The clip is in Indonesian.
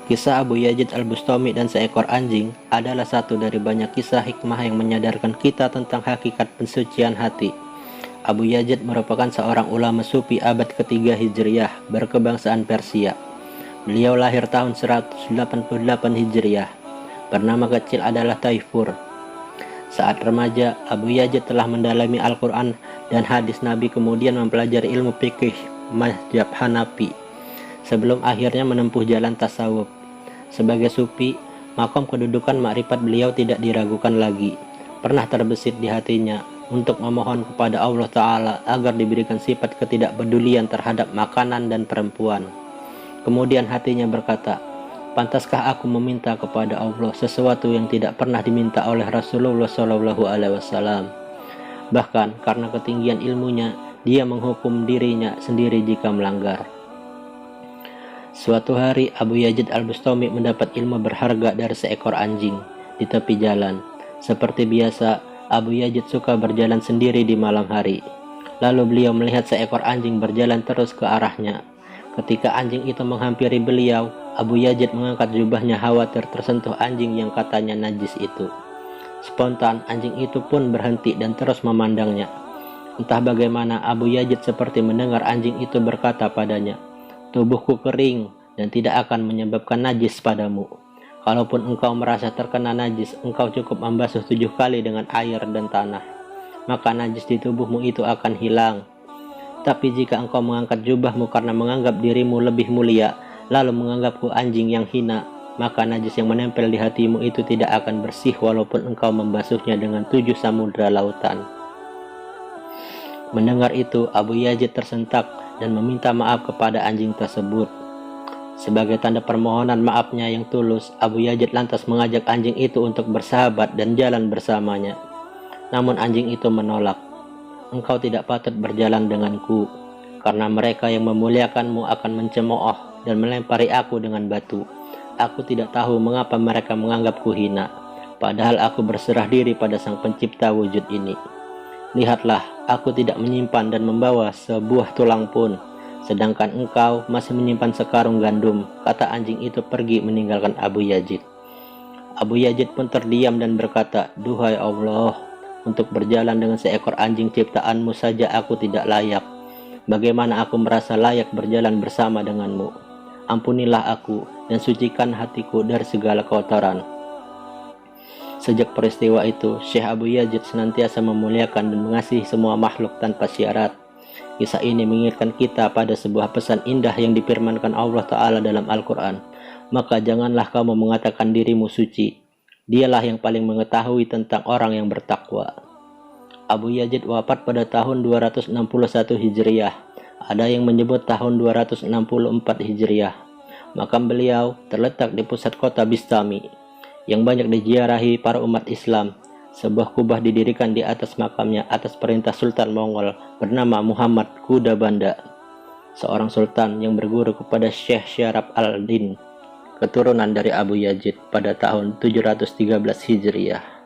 Kisah Abu Yazid Al-Bustami dan seekor anjing adalah satu dari banyak kisah hikmah yang menyadarkan kita tentang hakikat pensucian hati. Abu Yazid merupakan seorang ulama sufi abad ketiga Hijriyah berkebangsaan Persia. Beliau lahir tahun 188 Hijriyah. Bernama kecil adalah Taifur. Saat remaja, Abu Yazid telah mendalami Al-Quran dan hadis Nabi, kemudian mempelajari ilmu fikih mazhab Hanafi sebelum akhirnya menempuh jalan tasawuf. Sebagai sufi, makom kedudukan makrifat beliau tidak diragukan lagi. Pernah terbesit di hatinya untuk memohon kepada Allah Ta'ala agar diberikan sifat ketidakpedulian terhadap makanan dan perempuan. Kemudian hatinya berkata, pantaskah aku meminta kepada Allah sesuatu yang tidak pernah diminta oleh Rasulullah SAW? Bahkan karena ketinggian ilmunya, dia menghukum dirinya sendiri jika melanggar. Suatu hari, Abu Yazid Al-Bustami mendapat ilmu berharga dari seekor anjing di tepi jalan. Seperti biasa, Abu Yazid suka berjalan sendiri di malam hari. Lalu beliau melihat seekor anjing berjalan terus ke arahnya. Ketika anjing itu menghampiri beliau, Abu Yazid mengangkat jubahnya khawatir tersentuh anjing yang katanya najis itu. Spontan, anjing itu pun berhenti dan terus memandangnya. Entah bagaimana, Abu Yazid seperti mendengar anjing itu berkata padanya, tubuhku kering dan tidak akan menyebabkan najis padamu. Kalaupun engkau merasa terkena najis, engkau cukup membasuh 7 kali dengan air dan tanah, maka najis di tubuhmu itu akan hilang. Tapi jika engkau mengangkat jubahmu karena menganggap dirimu lebih mulia, lalu menganggapku anjing yang hina, maka najis yang menempel di hatimu itu tidak akan bersih walaupun engkau membasuhnya dengan 7 samudra lautan. Mendengar itu, Abu Yazid tersentak dan meminta maaf kepada anjing tersebut. Sebagai tanda permohonan maafnya yang tulus, Abu Yazid lantas mengajak anjing itu untuk bersahabat dan jalan bersamanya. Namun anjing itu menolak. Engkau tidak patut berjalan denganku, karena mereka yang memuliakanmu akan mencemooh dan melempari aku dengan batu. Aku tidak tahu mengapa mereka menganggapku hina, padahal aku berserah diri pada Sang Pencipta wujud ini. Lihatlah, aku tidak menyimpan dan membawa sebuah tulang pun, sedangkan engkau masih menyimpan sekarung gandum. Kata anjing itu pergi meninggalkan Abu Yazid. Abu Yazid pun terdiam dan berkata, duhai Allah, untuk berjalan dengan seekor anjing ciptaanmu saja aku tidak layak. Bagaimana aku merasa layak berjalan bersama denganmu? Ampunilah aku dan sucikan hatiku dari segala kotoran. Sejak peristiwa itu, Syekh Abu Yazid senantiasa memuliakan dan mengasihi semua makhluk tanpa syarat. Kisah ini mengingatkan kita pada sebuah pesan indah yang difirmankan Allah Ta'ala dalam Al-Quran. Maka janganlah kamu mengatakan dirimu suci. Dialah yang paling mengetahui tentang orang yang bertakwa. Abu Yazid wafat pada tahun 261 Hijriyah. Ada yang menyebut tahun 264 Hijriyah. Makam beliau terletak di pusat kota Bistami, yang banyak diziarahi para umat Islam. Sebuah kubah didirikan di atas makamnya atas perintah Sultan Mongol bernama Muhammad Kudabanda, seorang sultan yang berguru kepada Syekh Syaraf al-Din, keturunan dari Abu Yazid pada tahun 713 Hijriyah.